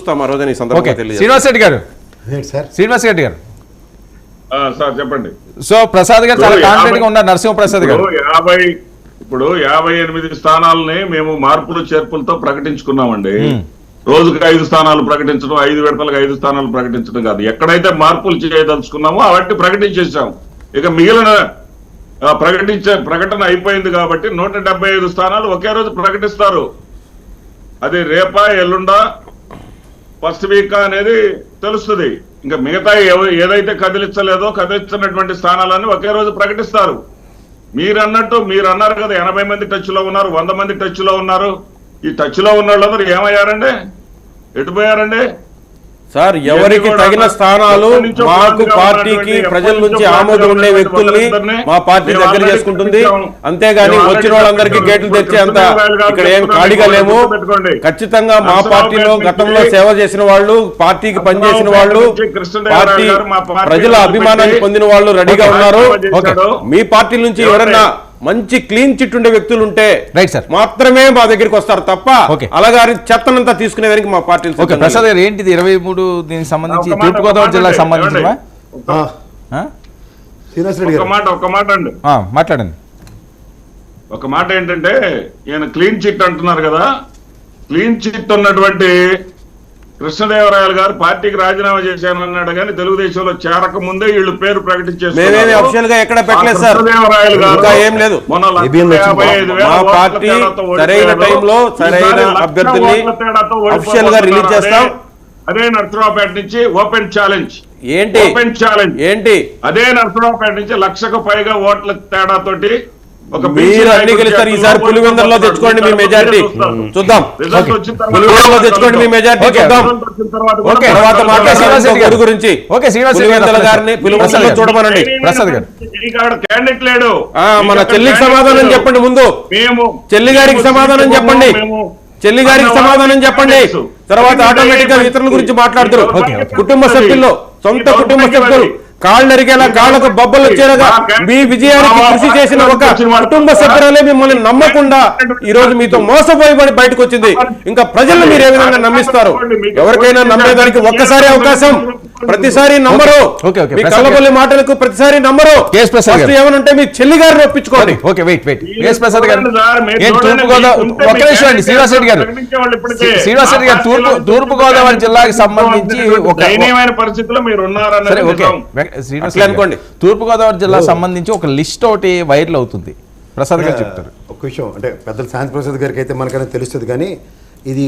చూస్తాం ఆ రోజున. ఈ సందర్భంగా శ్రీనివాస్ రెడ్డి గారు సార్ చెప్పండి. సో ప్రసాద్ గారు చాలా కాన్ఫిడెంట్ గా ఉన్నారు. నరసింహప్రసాద్ గారు ఇప్పుడు 58 స్థానాలని మేము మార్పులు చేర్పులతో ప్రకటించుకున్నామండి. రోజుకి 5 స్థానాలు ప్రకటించడం, 5 విడతలకు 5 స్థానాలు ప్రకటించడం కాదు. ఎక్కడైతే మార్పులు చేయదలుచుకున్నామో అవన్నీ ప్రకటించేసాం. ఇక మిగిలిన ప్రకటన అయిపోయింది కాబట్టి 175 స్థానాలు ఒకే రోజు ప్రకటిస్తారు. అది రేపా ఎల్లుండా ఫస్ట్ వీక్ అనేది తెలుస్తుంది. ఇంకా మిగతా ఏదైతే కదిలించినటువంటి స్థానాలన్నీ ఒకే రోజు ప్రకటిస్తారు. మీరు అన్నారు కదా 80 మంది టచ్ లో ఉన్నారు, 100 మంది టచ్ లో ఉన్నారు. ఈ టచ్ లో ఉన్న వాళ్ళందరూ ఏమయ్యారండి, ఎటుపోయారండి? సార్ ఎవరికి తగిన స్థానాలు మాకు పార్టీకి ప్రజల నుంచి ఆమోదం ఉండే వ్యక్తుల్ని మా పార్టీ దగ్గర చేసుకుంటుంది. అంతేగాని వచ్చిన వాళ్ళందరికీ గేట్లు తెచ్చే అంత ఇక్కడ ఏం ఖాళీగా లేము. ఖచ్చితంగా మా పార్టీలో గతంలో సేవ చేసిన వాళ్ళు, పార్టీకి పనిచేసిన వాళ్ళు, పార్టీ ప్రజల అభిమానాన్ని పొందిన వాళ్ళు రెడీగా ఉన్నారు. మీ పార్టీ నుంచి ఎవరన్నా మంచి క్లీన్ చిట్ ఉండే వ్యక్తులు ఉంటే రైట్ సార్ మాత్రమే మా దగ్గరికి వస్తారు తప్ప అలాగా చెత్తనంతా తీసుకునేదానికి మా పార్టీ. ప్రసాద్ గారు ఏంటిది 23 దీనికి సంబంధించి తూర్పుగోదావరి జిల్లాకు సంబంధించిన మాట్లాడండి. ఒక మాట ఏంటంటే ఈయన క్లీన్ చిట్ అంటున్నారు కదా, క్లీన్ చిట్ ఉన్నటువంటి కృష్ణదేవరాయలు గారు పార్టీకి రాజీనామా చేశానన్నాడు కానీ తెలుగుదేశంలో చేరక ముందే వీళ్ళు పేరు ప్రకటించేస్తారు. కృష్ణదేవరాయలు గారు మా పార్టీ సరైన టైంలో సరైన అభ్యర్థిని అఫీషియల్ గా రిలీజ్ చేస్తాం. అదే నర్సరావుపేట నుంచి ఓపెన్ ఛాలెంజ్ ఏంటి అదే నర్సరావుపేట నుంచి 1,00,000కు పైగా ఓట్ల తేడాతోటి మీరు అన్ని గెలుస్తారు. ఈసారి పులివెందులలో తెచ్చుకోండి మీ మెజారిటీ చూద్దాం. పులివెందులలో తెచ్చుకోండి మీ మెజారిటీ చూద్దాం. తర్వాత మాట్లాడే గురించి గారిని పులివెందులలో చూడమనండి. ప్రసాద్ గారు క్యాండిడేట్ లేడు. మన చెల్లికి సమాధానం చెప్పండి. ముందు చెల్లి గారికి సమాధానం చెప్పండి. తర్వాత ఆటోమేటిక్ గా ఇతరుల గురించి మాట్లాడుతారు. కుటుంబ సభ్యుల్లో సొంత కుటుంబ సభ్యులు కాళ్ళు అరిగేలా, కాళ్ళకు బొబ్బలు వచ్చేలాగా మీ విజయానికి కృషి చేసిన ఒక కుటుంబ సభ్యురాలే మిమ్మల్ని నమ్మకుండా ఈ రోజు మీతో మోసపోయి బయటకు వచ్చింది. ఇంకా ప్రజలను మీరు ఏ విధంగా నమ్మిస్తారు? ఎవరికైనా నమ్మేదానికి ఒక్కసారి అవకాశం, ప్రతిసారి నమ్మరు. మీ కళ్ళబొల్లి మాటలకు ప్రతిసారి నమ్మరు. ఏమనంటే మీ చెల్లి గారిని ఒప్పించుకోండి. తూర్పుగోదావరి జిల్లాకి సంబంధించి పరిస్థితుల్లో మీరు ఉన్నారని అనుకోండి. తూర్పుగోదావరి జిల్లా సంబంధించి ఒక లిస్ట్ ఒకటి వైరల్ అవుతుంది. ప్రసాద్ గారు చెప్తారు. ఒక విషయం అంటే పెద్దలు శాంతి ప్రసాద్ గారికి అయితే మనకైనా తెలుస్తుంది, కానీ ఇది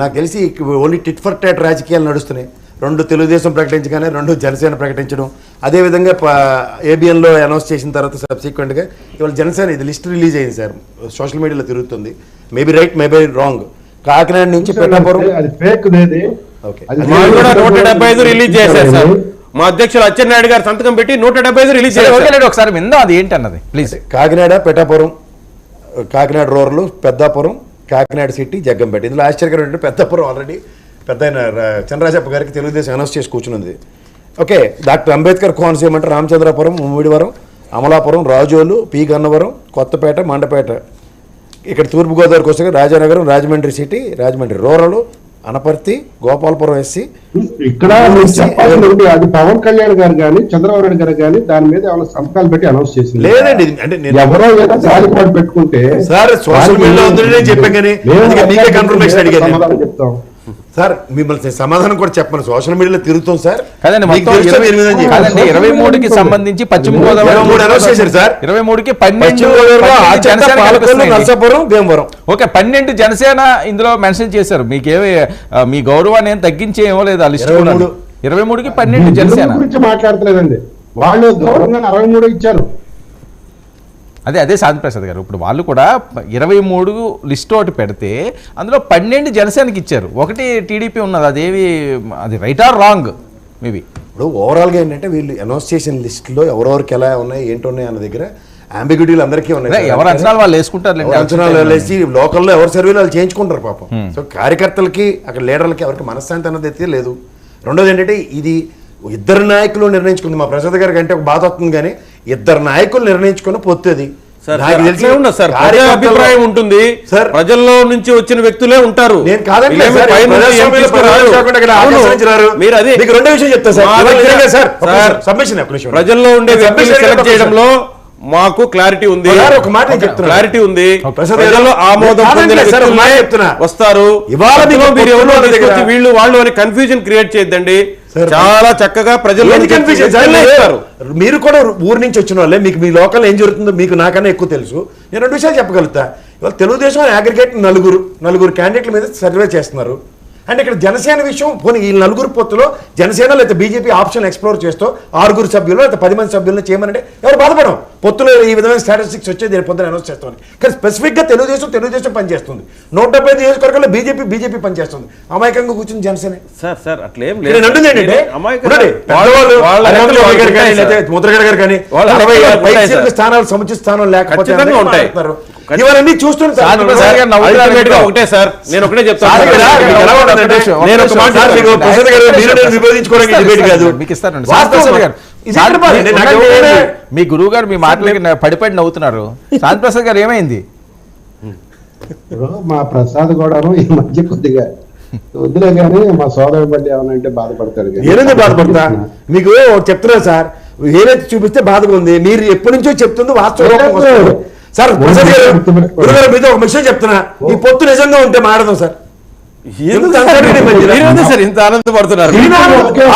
నాకు తెలిసి ఓన్లీ టిట్ ఫర్ టాట్ రాజకీయాలు నడుస్తున్నాయి. 2 తెలుగుదేశం ప్రకటించగానే 2 జనసేన ప్రకటించడం, అదేవిధంగా ఏబిఎన్లో అనౌన్స్ చేసిన తర్వాత సబ్సిక్వెంట్గా ఇవాళ జనసేన ఇది లిస్ట్ రిలీజ్ అయింది సార్, సోషల్ మీడియాలో తిరుగుతుంది. Maybe right maybe wrong. Kakinada నుంచి పెద్దాపురం 175 రిలీజ్ చేశారు సార్. మా అధ్యక్షులు అచ్చెన్నాయుడు గారు సంతకం పెట్టి 175 రిలీజ్ చేశారు. ఒకసారి విందాం అది ఏంటన్నది please. Kakinada, Peddapuram, Kakinada rural, Peddapuram, Kakinada city, Jaggampeta. ఇందులో ఆశ్చర్యకరం ఏంటంటే పెద్దాపురం ఆల్రెడీ పెద్ద చంద్రరాజప్ప గారికి తెలుగుదేశం అనౌన్స్ చేసి కూర్చున్నది. ఓకే, డాక్టర్ అంబేద్కర్ కోనసీమ అంటే రామచంద్రపురం, ముమ్మిడివరం, అమలాపురం, రాజోలు, పి గన్నవరం, కొత్తపేట, మండపేట. ఇక్కడ తూర్పుగోదావరికి వస్తే Rajanagaram, Rajahmundry city, Rajahmundry rural, Anaparthi, Gopalapuram SC. ఇక్కడ అది పవన్ కళ్యాణ్ గారు కానీ చంద్రబాబు నాయుడు గారు కానీ దాని మీద ఏమైనా సంతకాలు పెట్టి అనౌన్స్ చేసింది లేదండి. అంటే ఎవరో జాలిపాటు పెట్టుకుంటే సార్ సోషల్ మీడియాలో ఉందని చెప్పాను కానీ కన్ఫర్మేషన్ అడిగాను చెప్తాం సార్. మిమ్మల్ని సమాధానం కూడా చెప్పండి. సోషల్ మీడియాలో తిరుగుతాం సార్. కాదండి 23కి సంబంధించి పశ్చిమ గోదావరి 23 అనౌన్స్ చేశారు సార్. 23కి 12 నర్సాపురం, భీమవరం. ఓకే, 12 జనసేన ఇందులో మెన్షన్ చేశారు. మీకేమి మీ గౌరవాన్ని ఏం తగ్గించే ఏమో లేదు. ఆ లిస్ట్ 23కి 12 జనసేన గురించి మాట్లాడతలేదండి. వాళ్ళు గౌరవంగా 63 ఇచ్చారు. అదే శాంతిప్రసాద్ గారు, ఇప్పుడు వాళ్ళు కూడా 23 లిస్ట్ ఒకటి పెడితే అందులో 12 జనసేనకి ఇచ్చారు, 1 టీడీపీ ఉన్నది. అది రైట్ ఆర్ రాంగ్ మేబీ. ఇప్పుడు ఓవరాల్గా ఏంటంటే వీళ్ళు అనౌన్స్ చేసిన లిస్టులో ఎవరెవరికి ఎలా ఉన్నాయి ఏంటున్నాయి అన్న దగ్గర అంబిగ్యూటీలు అందరికీ ఉన్నాయి. ఎవరు అంచనాలు వాళ్ళు వేసుకుంటారు, అంచనాలు వేసి లోకల్లో ఎవరు సర్వీలు వాళ్ళు చేయించుకుంటారు పాపం. సో కార్యకర్తలకి అక్కడ లీడర్లకి ఎవరికి మనశ్శాంతి అన్నది అయితే లేదు. రెండోది ఏంటంటే ఇది ఇద్దరు నాయకులు నిర్ణయించుకుంది. మా ప్రసాద్ గారికి అంటే ఒక బాధ వస్తుంది, కానీ 2 నాయకులు నిర్ణయించుకుని పొత్తుది. నాకు తెలిసి సార్ ప్రజా అభిప్రాయం ఉంటుంది సార్ ప్రజల్లో నుంచి వచ్చిన వ్యక్తులే ఉంటారు. నేను కాదండి వీళ్ళేమీ సార్, పై నుంచి ప్రజాస్వామ్యంలో ఏం తీసుకురారు. కాకుండా ఇక్కడ ఆకర్షించినారు. మీరు అది మీకు రెండో విషయం చెప్తా సార్. మా దగ్గర నిజంగా సార్, సార్, సబ్మిషన్ ఒక నిమిషం. ప్రజల్లో ఉండే నేను వ్యక్తులు సబ్మిషన్ సెలెక్ట్ ఒక నిమిషం. చేయడంలో మాకు క్లారిటీ ఉంది. ఒక మాట నేను చెప్తున్నా. క్లారిటీ ఉంది. ప్రసాద్ ప్రజల్లో ఆమోదం కాదండి పొందిన సార్, ఒక మాట వ్యక్తులే చెప్తున్నా. వస్తారు. ఇవాళ మీకు మీరు ఎవరో పొత్తుల దగ్గర తీసుకొచ్చి వీళ్ళు వాళ్ళు అని కన్ఫ్యూజన్ క్రియేట్ చేయొద్దండి. సార్, చాలా చక్కగా ప్రజల్లో ఏంటి నుంచి కన్ఫ్యూజన్ సార్? వ్యక్తులే ఇస్తారు. మీరు కూడా ఊరు నుంచి వచ్చిన వాళ్ళే, మీకు మీ లోకల్ ఏం జరుగుతుందో మీకు నాకన్నా ఎక్కువ తెలుసు. నేను రెండు విషయాలు చెప్పగలుగుతా. ఇవాళ తెలుగుదేశం అగ్రిగేట్ నలుగురు క్యాండిడేట్ల మీద సర్వే చేస్తున్నారు. అంటే ఇక్కడ జనసేన విషయం పోనీ ఈ నలుగురు పొత్తులో జనసేన లేదా బీజేపీ ఆప్షన్ ఎక్స్ప్లోర్ చేస్తూ 6 సభ్యులు లేదా 10 మంది సభ్యులను చేయమనంటే ఎవరు బాధపడం? పొత్తులో ఈ విధమైన స్టాటిస్టిక్స్ వచ్చేది రేపు పొద్దున అనౌన్స్ చేస్తామని. కానీ స్పెసిఫిక్గా తెలుగుదేశం పనిచేస్తుంది. 170 నియోజకవర్గాల్లో బీజేపీ పనిచేస్తుంది. అమాయకంగా కూర్చుని జనసేన సార్ అట్లేం నేను లేదు. అంటుంది ఏంటంటే అమాయకులు చూడండి, పెద్దవాళ్ళు, వాళ్ళ అరవింద్ లెక్కలు గారు కానీ, ఉంటాయి సార్. లేకపోతే ముద్రగడ గారు కానీ వాళ్ళ 60 లెక్కలు ఉంటాయి పైచిలకు సార్. స్థానాలు సముచిత స్థానం లేకపోతే ఖచ్చితంగా అందరికీ ఉంటాయి. మాట్లాడుతున్నారు. ఇవన్నీ చూస్తున్నారు సార్. ప్రసాద్ గారు నవ్వుతున్నారు. Ultimate గా ఒకటే సార్, నేను ఒకటే చెప్తాను. సార్ ఇక్కడ మీకు ఎలా ఉంటుందంటే, నేను ఒక మాట సార్, మీకు ప్రసాద్ గారు మీరు నేను విభేదించుకోవడానికి డిబేట్ కాదు. మీకు ఇస్తానండి. వాస్తవం ప్రసాద్ గారు, ఇది ఎక్కడ బాధ? నేను నాకు ఏమైనా మీ గురువు గారు మీ మాటలకి పడిపడి నవ్వుతున్నారు. శాంతి ప్రసాద్ గారు ఏమైంది? ఇప్పుడు మా ప్రసాద్ కూడాను ఈ మధ్య కొద్దిగా వద్దులే కానీ మా సోదరు బట్టి ఏమనంటే బాధపడతారు కానీ. నేనేందుకు బాధపడతా? మీకు చెప్తున్నా సార్, ఏదైతే చూపిస్తే బాధగా ఉంది. మీరు ఎప్పటి నుంచో చెప్తుంది వాస్తవం. సార్ ప్రసాద్ గారు, గురుగారు మీతో ఒక విషయం చెప్తున్నా. ఈ పొత్తు నిజంగా ఉంటే మాడదాం సార్. ఎందుకు సార్ మీరేంది సార్ ఇంత ఆనందపడుతున్నారు?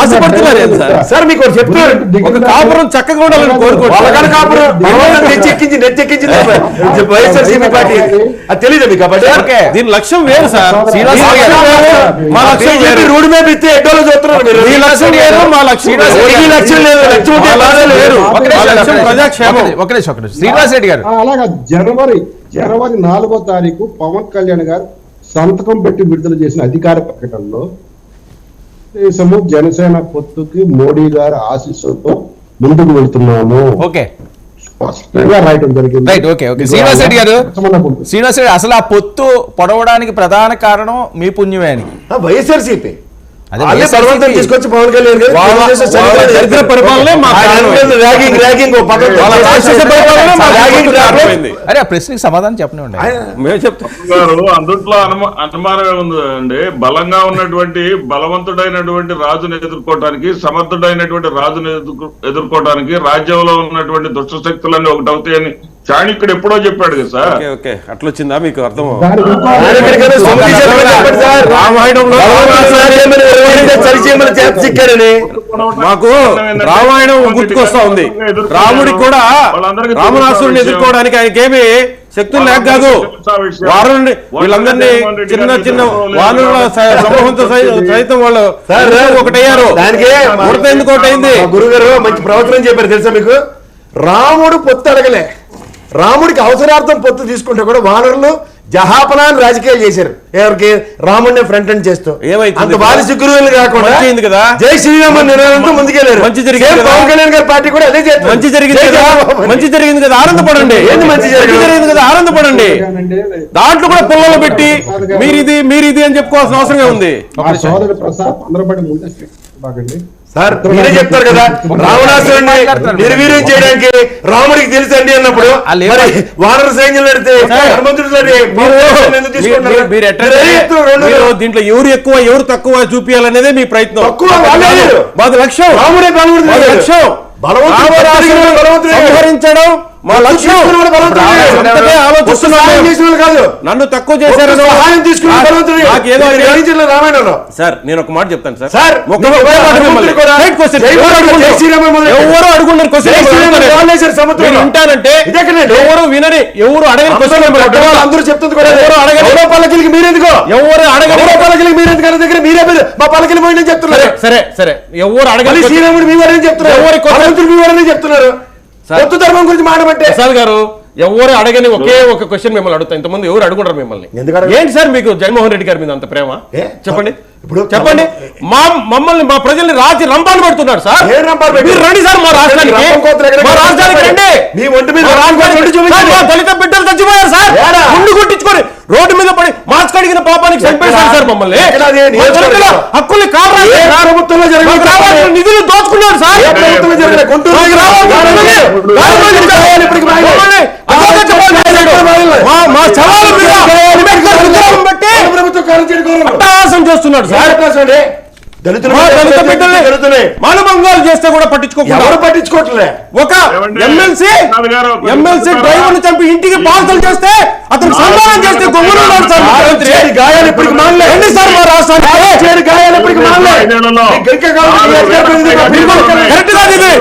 ఆశపడుతున్నారు ఏంది సార్? సార్ మీకు ఒకటి చెప్తున్నారు. ఒక కాపురం చక్కగా ఉండాలని వాళ్ళకాడ కోరుకుంటున్నారు. కాపురం భగవంతుడు నెచ్చెక్కించింది వైఎస్ఆర్సీపీ పార్టీ. అది తెలీదా మీకు? కాబట్టి ఓకే. దీని లక్ష్యం వేరు సార్. మా లక్ష్యం వేరు. రోడ్డు మీద ఇస్తే ఎడ్డోలో చూస్తున్నారు మీరు. మీ లక్ష్యం వేరు, మా లక్ష్యం వేరు. ఈ లక్ష్యం లేదు. లక్ష్యం ఉంటే మా లక్ష్యం వేరు. మా లక్ష్యం ప్రజాక్షేమం. ఒక నిమిషం. శ్రీనివాస్ రెడ్డి గారు, అలాగా జనవరి 4వ తారీఖు పవన్ కళ్యాణ్ గారు సంతకం పెట్టి విడుదల చేసిన అధికార ప్రకటనలో దేశము జనసేన పొత్తుకి మోడీ గారి ఆశీస్సులతో ముందుకు వెళ్తున్నాము ఓకే స్పష్టంగా రాయటం జరిగింది. Right, okay. శ్రీనివాస్ రెడ్డి గారు, శ్రీనివాస్ రెడ్డి, అసలు ఆ పొత్తు పొడవడానికి ప్రధాన కారణం మీ పుణ్యమే అని. వైఎస్ఆర్సీపీ అదే వాళ్ళే వైఎస్ఆర్సీపీ బలవంతం తీసుకొచ్చి పవన్ కళ్యాణ్ గారు వాళ్ళ దరిద్ర పరిపాలనే మా కారణం. ర్యాగింగ్ వాళ్ళ రాక్షస పరిపాలనే మా కారణమైంది. అరే ఆ ప్రశ్నకి సమాధానం చెప్పనివ్వండి. మేము చెప్తాం గారు అందుట్లో అనుమానమే ఉందండి. బలంగా ఉన్నటువంటి బలవంతుడైనటువంటి రాజును ఎదుర్కోవటానికి, సమర్థుడైనటువంటి రాజును ఎదుర్కోవటానికి రాజ్యంలో ఉన్నటువంటి దుష్ట శక్తులన్నీ ఒకటి అవుతాయని చాణక్యుడు ఎప్పుడో చెప్పాడు కదా సార్. ఓకే ఓకే, అట్లొచ్చిందా మీకు అర్థం? రామాయణంలో మాకు రామాయణం గుర్తుకొస్తా ఉంది. రాముడికి కూడా రావణాసురుని ఎదుర్కోవడానికి ఆయనకేమి శక్తులు లేక కాదు, వారుని వీళ్ళందరినీ చిన్న వానరుల సమూహంతో సైతం వాళ్ళు ఒకటయ్యారు. దానికే ఎందుకు ఒకటైంది? గురుగారు మంచి ప్రవచనం చెప్పారు తెలుసా మీకు? రాముడు పొత్తు అడగలే, రాముడికి అవసరార్థం పొత్తు తీసుకుంటే కూడా వానరులు జహాపనాన్ని రాజకీయాలు చేశారు. ఎవరికి? రాముడిని ఫ్రంట్ ఎండ్ చేస్తూ. అంత బాలిసి గురువులు కాకుండా కదా జై శ్రీరామ నినాదంతో ముందుకెళ్ళారు. మంచి జరిగింది. పవన్ కళ్యాణ్ గారి పార్టీ కూడా అదే చేస్తారు. మంచి జరిగింది కదా, ఆనందపడండి. ఏంది మంచి జరిగింది కదా, ఆనందపడండి. దాంట్లో కూడా పుల్లలు పెట్టి మీరిది అని చెప్పుకోవాల్సిన అవసరం ఉంది. మా సోదరుడు ప్రసాద్ అందరపడి ముందే బాగండి సార్ మీరే చెప్తారు కదా, రావణాసురుడిని నిర్వీర్యం చేయడానికి రాముడికి తెలుసండి అన్నప్పుడు మరి వానర సైన్యం నడితే దీంట్లో ఎవరు ఎక్కువ ఎవరు తక్కువ చూపించాలనేదే మీ ప్రయత్నం. మాది లక్ష్యం రాముడే లక్ష్యం సంహరించడం మా లక్ష్యం. కాదు నన్ను తక్కువ చేశారు సార్. నేను ఒక మాట చెప్తాను సార్. ఎవరు అడుగున్నారు క్వశ్చన్ ఉంటానంటే ఎవరు వినని, ఎవరు అడగని క్వశ్చన్ అందరూ చెప్తుంది కూడా. పల్లకిలకి మీరెందుకో, ఎవరు అడగని పల్లకిలకి మీరెందుకు దగ్గర మీరే మా పల్లకిలు పోయిందని చెప్తున్నారు. సరే సరే, ఎవరు అడగని శ్రీరాముడు మీ వారని చెప్తున్నారు, ఎవరు మీ వారని చెప్తున్నారు. కొత్త ధర్మం గురించి మాట్లాడమంటే ప్రసాద్ గారు, ఎవరు అడగని ఒకే ఒక క్వశ్చన్ మిమ్మల్ని అడుగుతా. ఇంతమంది ఎవరు అడుగుంటారు మిమ్మల్ని? ఏంటి సార్ మీకు జగన్మోహన్ రెడ్డి గారి మీద అంత ప్రేమ? చెప్పండి చెప్పండి. మమ్మల్ని మా ప్రజల్ని రాజీ రంపాలు పెడుతున్నారు సార్. మీరు రండి సార్ మా రాష్ట్రానికి, మా రాష్ట్రానికి రండి. దళిత బిడ్డలు చచ్చిపోయారు సార్, గుండు కొట్టించుకొని రోడ్డు మీద పడి మాస్క్ అడిగిన పాపానికి చంపేశారు సార్ మమ్మల్ని. హక్కుల్ని నిధులు దోచుకున్నారు సార్. చేస్తున్నాడు సార్. దళితులు మా దళిత బిడ్డల్ని జరుగుతున్నాయి. మానభంగాలు చేస్తే కూడా పట్టించుకోకుండా ఎవరు పట్టించుకోవట్లే. ఒక ఏమండి? ఎమ్మెల్సీ నాన్న గారు, డ్రైవర్ని చంపి ఇంటికి పార్సల్ చేస్తే అతను సన్మానం చేస్తే గొంగులు ఉన్నాడు సార్ ముఖ్యమంత్రి. గాయాలు ఇప్పటికి మానలే. ఏంటి సార్ మా రాష్ట్రానికి గాయాలు ఇప్పటికి మానలే. కరెక్ట్ కాదు ఇది.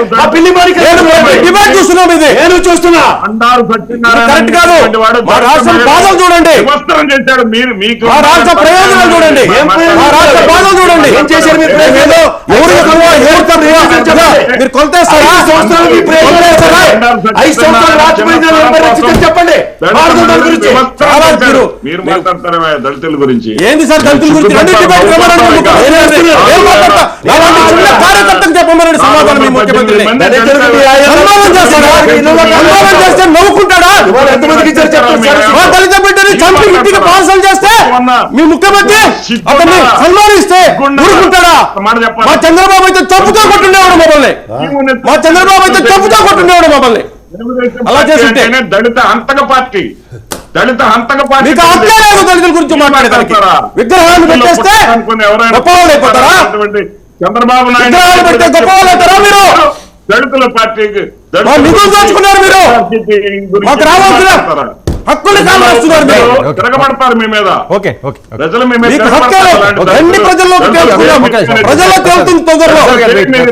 డిమాండ్ చూస్తున్నాం ఇది. నేను చూస్తున్నా. అండారు సత్యనారాయణ కరెక్ట్ కాదు. అనేటువంటి వాడు మా రాష్ట్రం బాధలు చూడండి. విమర్శనం చేశాడు. మీకు మా రాష్ట్ర ప్రయోజనాలు చూడండి. మా రాష్ట్ర బాధలు చూడండి. ఏం చేశారు మీరు? ఏదో ఎవరు ఎక్కువ, ఎవరు తక్కువ మీరు కొలతేస్తారా? 5 సంవత్సరాలు మీ ప్రయోజనాలు 5 సంవత్సరాలు రాజకీయాలు ఎవరు రక్షించారు చెప్పండి. భారతదేశం గురించి చాలా మీరు మాట్లాడతారా దళితుల గురించి? ఏంది సార్ దళితుల గురించి? రెండింటి పైన ప్రమాణం చేయండి. ఏం మాట్లాడతా? అలాంటి చిన్న కార్యకర్తకు చెప్పమనండి సమాధానం మీ ముఖ్యమంత్రిని. సన్మానం చేస్తాడా? సన్మానం చేస్తే నవ్వుకుంటాడా? ఎంతమందికి ఇచ్చారు చెప్పండి. మా దళిత బిడ్డని చంపి ఇంటికి పార్సల్ చేస్తే మీ ముఖ్యమంత్రి అతన్ని సన్మానిస్తే ఊరుకుంటాడా? మా చంద్రబాబు అయితే చెప్పుతో కొట్టుండేవాడు మమ్మల్ని. మా చంద్రబాబు అయితే చెప్పుతో కొట్టుండేవాడు మమ్మల్ని. అలా చేస్తుంటే దళిత హంతక పార్టీ, దళిత హంతక పార్టీ. మీకు హక్కే లేదు దళితుల గురించి మాట్లాడేదానికి. విగ్రహాన్ని పెట్టేస్తే గొప్పవాళ్ళు అయిపోతారా? చంద్రబాబు నాయుడు విగ్రహాలు పెడితే గొప్పవాళ్ళు అవుతారా మీరు? దళితుల పార్టీకి మా నిధులు దోచుకున్నారు మీరు. మాకు రావాల్సిన హక్కులు కావాల్స్తున్నారు మీరు. తిరగబడతారు మీ మీద. ఓకే ఓకే ప్రజలు మీ మీద మీకు హక్కే లేదు. రండి ప్రజల్లోకి తేల్చుకుందాం. ప్రజల్లో తేలుతుంది తొందరలో.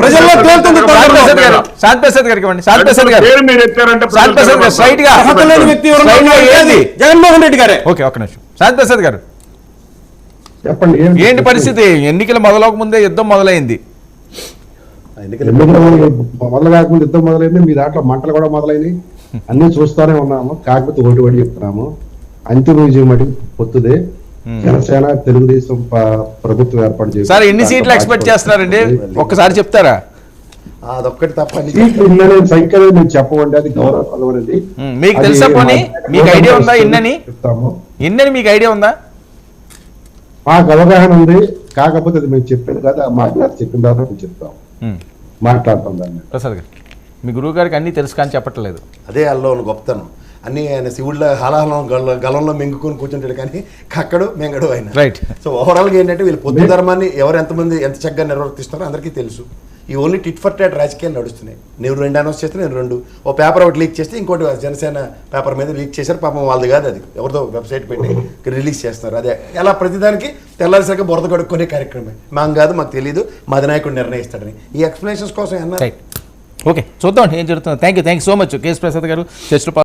ప్రజల్లో తేలుతుంది తొందరలో. శాంతి ప్రసాద్ గారికి ఇవ్వండి. శాంతి ప్రసాద్ గారు, పేరు మీరు ఎత్తారంటే శాంతి ప్రసాద్ గారు స్ట్రైట్ గా హక్కు లేని వ్యక్తి ఎవరన్నా స్ట్రైట్ గా ఏది? జగన్మోహన్ రెడ్డి గారే. ఓకే ఒక్క నిమిషం. శాంతి ప్రసాద్ గారు, చెప్పండి ఏంటి పరిస్థితి? ఎన్నికలు మొదలవక ముందే యుద్ధం మొదలైంది. ఎన్నికలు మొదలు కాకుండా యుద్ధం మొదలైంది. మీ దాంట్లో మంటలు కూడా మొదలైనవి. అన్ని చూస్తూనే ఉన్నాము. కాకపోతే ఒకటి ఒకటి చెప్తున్నాము. అంతిమ విజయం మటుకు పొత్తుదే. జనసేన తెలుగుదేశం ప్రభుత్వం ఏర్పాటు చేసి సార్ ఎన్ని సీట్లు ఎక్స్పెక్ట్ చేస్తున్నారండి? ఒక్కసారి చెప్తారా? అదొక్కటి తప్ప సీట్లు ఇన్ననే సంఖ్య మేము చెప్పమండి. అది గౌరవప్రదం అనేది. మీకు తెలుసా పోనీ? మీకు ఐడియా ఉందా ఇన్నని? చెప్తాము. ఇన్నని మీకు ఐడియా ఉందా? మాకు అవగాహన ఉంది. కాకపోతే అది మేము చెప్పాను కదా, మాట్లాడి చెప్పిన తర్వాత మేము చెప్తాం, మాట్లాడతాం దాన్ని. ప్రసాద్ గారు, మీ గురువు గారికి అన్ని తెలుసు కానీ చెప్పట్లేదు. అదే అల్లో గొప్పతనం. అన్ని ఆయన శివుళ్ళ హాలాహలం గలంలో మెంగుకొని కూర్చుంటాడు కానీ కక్కడు మెంగడు ఆయన. రైట్. సో ఓవరాల్గా ఏంటంటే వీళ్ళు పొద్దు ధర్మాన్ని ఎవరు ఎంతమంది ఎంత చక్కగా నిర్వర్తిస్తారో అందరికీ తెలుసు. ఈ ఓన్లీ టిట్ ఫర్ టాట్ రాజకీయాలు నడుస్తున్నాయి. నేను 2 అనౌన్స్ చేస్తే నేను 2, ఓ పేపర్ ఒకటి లీక్ చేస్తే ఇంకోటి జనసేన పేపర్ మీద లీక్ చేశారు. పాపం వాళ్ళది కాదు, అది ఎవరితో వెబ్సైట్ పెట్టి రిలీజ్ చేస్తున్నారు. అదే ఎలా ప్రతిదానికి తెల్లారిసరిగా బురద కడుక్కునే కార్యక్రమమే. మాకు కాదు, మాకు తెలియదు, మా అధినాయకుడు నిర్ణయిస్తాడని ఈ ఎక్స్ప్లెనేషన్స్ కోసం ఓకే చూద్దాం ఏం జరుగుతుందో. Thank you so much KS Prasad గారు. చర్చలో